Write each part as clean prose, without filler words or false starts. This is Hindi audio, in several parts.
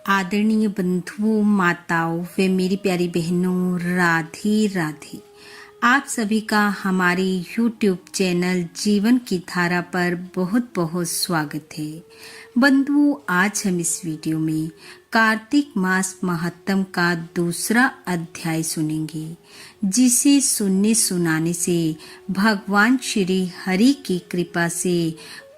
आदरणीय बंधुओं, माताओं व मेरी प्यारी बहनों, राधे राधे। आप सभी का हमारे YouTube चैनल जीवन की धारा पर बहुत बहुत स्वागत है। बंधुओं, आज हम इस वीडियो में कार्तिक मास महात्म का दूसरा अध्याय सुनेंगे, जिसे सुनने सुनाने से भगवान श्री हरि की कृपा से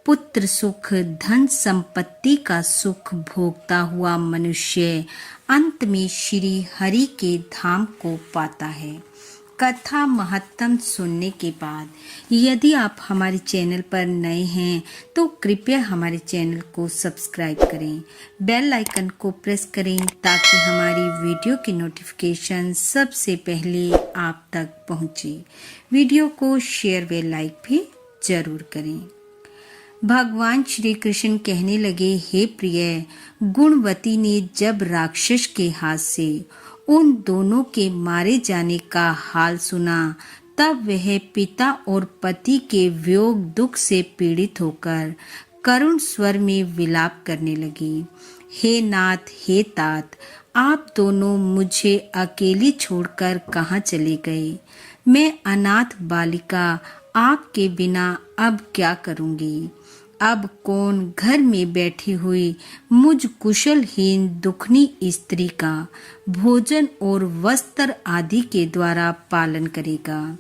पुत्र सुख, धन संपत्ति का सुख भोगता हुआ मनुष्य अंत में श्री हरि के धाम को पाता है। कथा महत्तम सुनने के बाद यदि आप हमारे चैनल पर नए हैं तो कृपया हमारे चैनल को सब्सक्राइब करें, बेल आइकन को प्रेस करें ताकि हमारी वीडियो की नोटिफिकेशन सबसे पहले आप तक पहुंचे। वीडियो को शेयर व लाइक भी जरूर करें। भगवान श्री कृष्ण कहने लगे, हे प्रिय, गुणवती ने जब राक्षस के हाथ से उन दोनों के मारे जाने का हाल सुना तब वह पिता और पति के वियोग दुख से पीड़ित होकर करुण स्वर में विलाप करने लगी। हे नाथ, हे तात, आप दोनों मुझे अकेली छोड़कर कहाँ चले गए? मैं अनाथ बालिका आपके बिना अब क्या करूँगी? अब कौन घर में बैठी हुई मुझ कुशलहीन दुखनी स्त्री का भोजन और वस्त्र आदि के द्वारा पालन करेगा?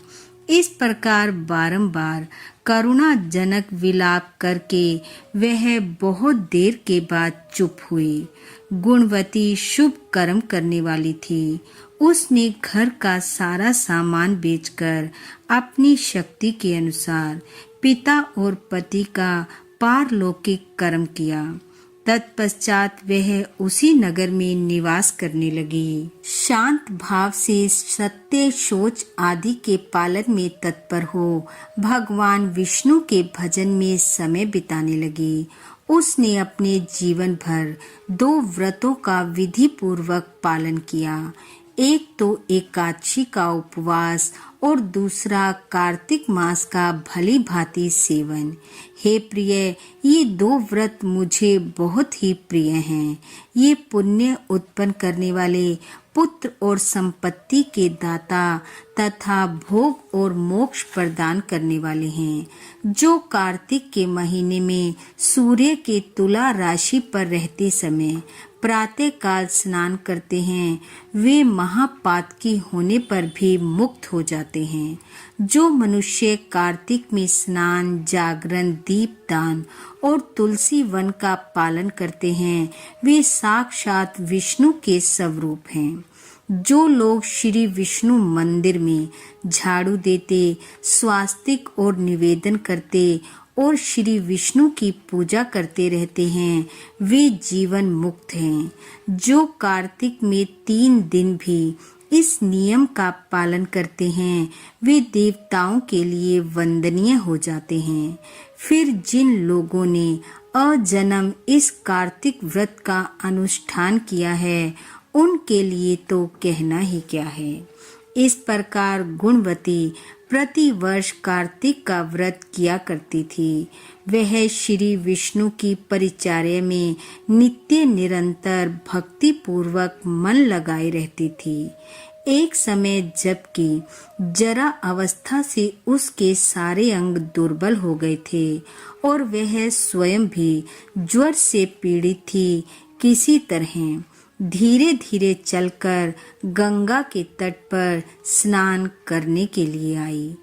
इस प्रकार बारंबार करुणाजनक विलाप करके वह बहुत देर के बाद चुप हुई। गुणवती शुभ कर्म करने वाली थी। उसने घर का सारा सामान बेचकर अपनी शक्ति के अनुसार पिता और पति का पारलौकिक कर्म किया। तत्पश्चात वह उसी नगर में निवास करने लगी। शांत भाव से सत्य, शौच आदि के पालन में तत्पर हो भगवान विष्णु के भजन में समय बिताने लगी। उसने अपने जीवन भर 2 व्रतों का विधि पूर्वक पालन किया। एक तो एकादशी का उपवास और दूसरा कार्तिक मास का भली भांति सेवन। हे प्रिय, ये 2 व्रत मुझे बहुत ही प्रिय हैं। ये पुण्य उत्पन्न करने वाले, पुत्र और संपत्ति के दाता तथा भोग और मोक्ष प्रदान करने वाले हैं। जो कार्तिक के महीने में सूर्य के तुला राशि पर रहते समय प्रातः काल स्नान करते हैं, वे महापातकी होने पर भी मुक्त हो जाते हैं। जो मनुष्य कार्तिक में स्नान, जागरण, दीपदान और तुलसी वन का पालन करते हैं, वे साक्षात विष्णु के स्वरूप हैं। जो लोग श्री विष्णु मंदिर में झाड़ू देते, स्वास्तिक और निवेदन करते और श्री विष्णु की पूजा करते रहते हैं, वे जीवन मुक्त हैं। जो कार्तिक में 3 दिन भी इस नियम का पालन करते हैं, वे देवताओं के लिए वंदनीय हो जाते हैं। फिर जिन लोगों ने अजन्म इस कार्तिक व्रत का अनुष्ठान किया है, उनके लिए तो कहना ही क्या है। इस प्रकार गुणवती प्रति वर्ष कार्तिक का व्रत किया करती थी। वह श्री विष्णु की परिचर्या में नित्य निरंतर भक्ति पूर्वक मन लगाए रहती थी। एक समय जबकि जरा अवस्था से उसके सारे अंग दुर्बल हो गए थे और वह स्वयं भी ज्वर से पीड़ित थी, किसी तरह धीरे धीरे चलकर गंगा के तट पर स्नान करने के लिए आई।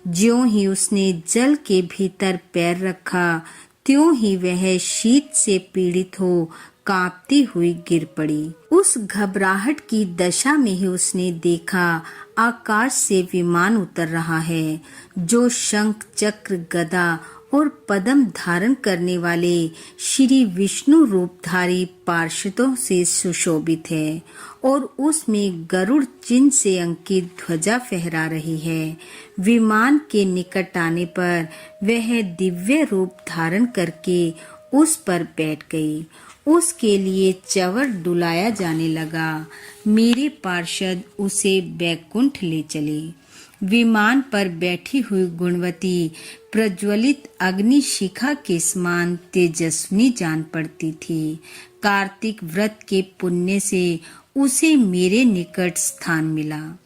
ज्यों ही उसने जल के भीतर पैर रखा, त्यों ही वह शीत से पीड़ित हो कांपती हुई गिर पड़ी। उस घबराहट की दशा में ही उसने देखा आकाश से विमान उतर रहा है, जो शंख, चक्र, गदा और पद्म धारण करने वाले श्री विष्णु रूपधारी पार्षदों से सुशोभित है और उसमें गरुड़ चिन्ह से अंकित ध्वजा फहरा रही है। विमान के निकट आने पर वह दिव्य रूप धारण करके उस पर बैठ गई। उसके लिए चवर डुलाया जाने लगा। मेरे पार्षद उसे बैकुंठ ले चले। विमान पर बैठी हुई गुणवती प्रज्वलित अग्नि शिखा के समान तेजस्विनी जान पड़ती थी। कार्तिक व्रत के पुण्य से उसे मेरे निकट स्थान मिला।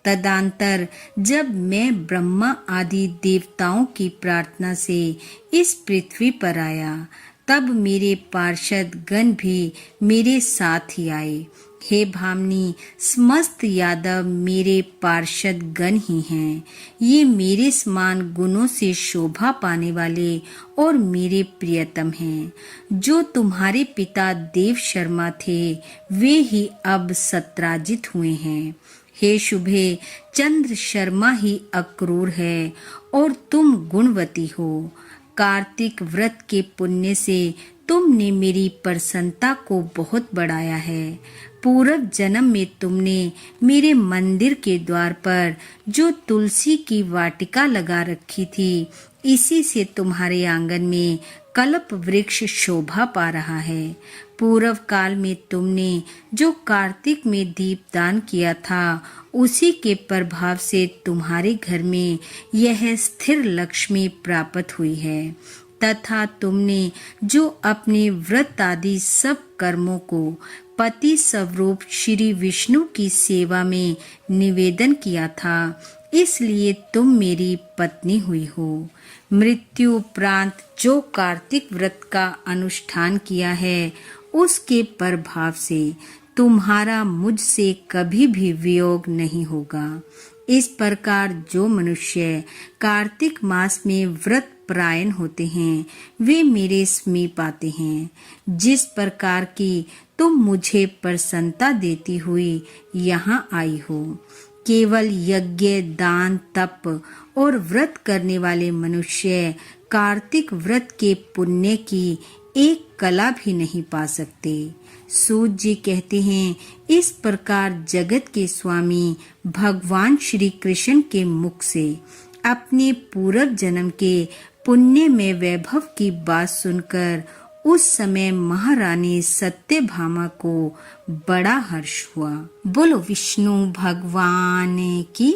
तदंतर जब मैं ब्रह्मा आदि देवताओं की प्रार्थना से इस पृथ्वी पर आया, तब मेरे पार्षद गण भी मेरे साथ ही आए। हे भामिनी, समस्त यादव मेरे पार्षद गण ही हैं। ये मेरे समान गुणों से शोभा पाने वाले और मेरे प्रियतम हैं। जो तुम्हारे पिता देव शर्मा थे, वे ही अब सत्राजित हुए हैं। हे शुभे, चंद्र शर्मा ही अक्रूर है और तुम गुणवती हो। कार्तिक व्रत के पुण्य से तुमने मेरी प्रसन्नता को बहुत बढ़ाया है। पूर्व जन्म में तुमने मेरे मंदिर के द्वार पर जो तुलसी की वाटिका लगा रखी थी, इसी से तुम्हारे आंगन में कल्प वृक्ष शोभा पा रहा है। पूर्व काल में तुमने जो कार्तिक में दीपदान किया था, उसी के प्रभाव से तुम्हारे घर में यह स्थिर लक्ष्मी प्राप्त हुई है। तथा तुमने जो अपने व्रत आदि सब कर्मों को पति स्वरूप श्री विष्णु की सेवा में निवेदन किया था, इसलिए तुम मेरी पत्नी हुई हो। मृत्यु उपरांत जो कार्तिक व्रत का अनुष्ठान किया है, उसके प्रभाव से तुम्हारा मुझसे कभी भी वियोग नहीं होगा। इस प्रकार जो मनुष्य कार्तिक मास में व्रत परायण होते हैं, वे मेरे समीप आते हैं। जिस प्रकार की तुम मुझे प्रसन्नता देती हुई यहाँ आई हो। केवल यज्ञ, दान, तप और व्रत करने वाले मनुष्य कार्तिक व्रत के पुण्य की एक कला भी नहीं पा सकते। सूत जी कहते हैं, इस प्रकार जगत के स्वामी भगवान श्री कृष्ण के मुख से अपने पूर्व जन्म के पुण्य में वैभव की बात सुनकर उस समय महारानी सत्यभामा को बड़ा हर्ष हुआ। बोलो विष्णु भगवान की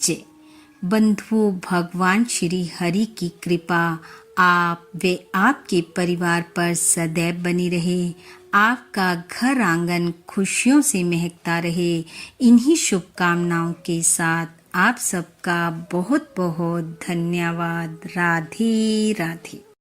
जय। बंधुओं, भगवान श्री हरि की कृपा आप व आपके परिवार पर सदैव बनी रहे। आपका घर आंगन खुशियों से महकता रहे। इन्हीं शुभकामनाओं के साथ आप सबका बहुत बहुत धन्यवाद। राधे राधे।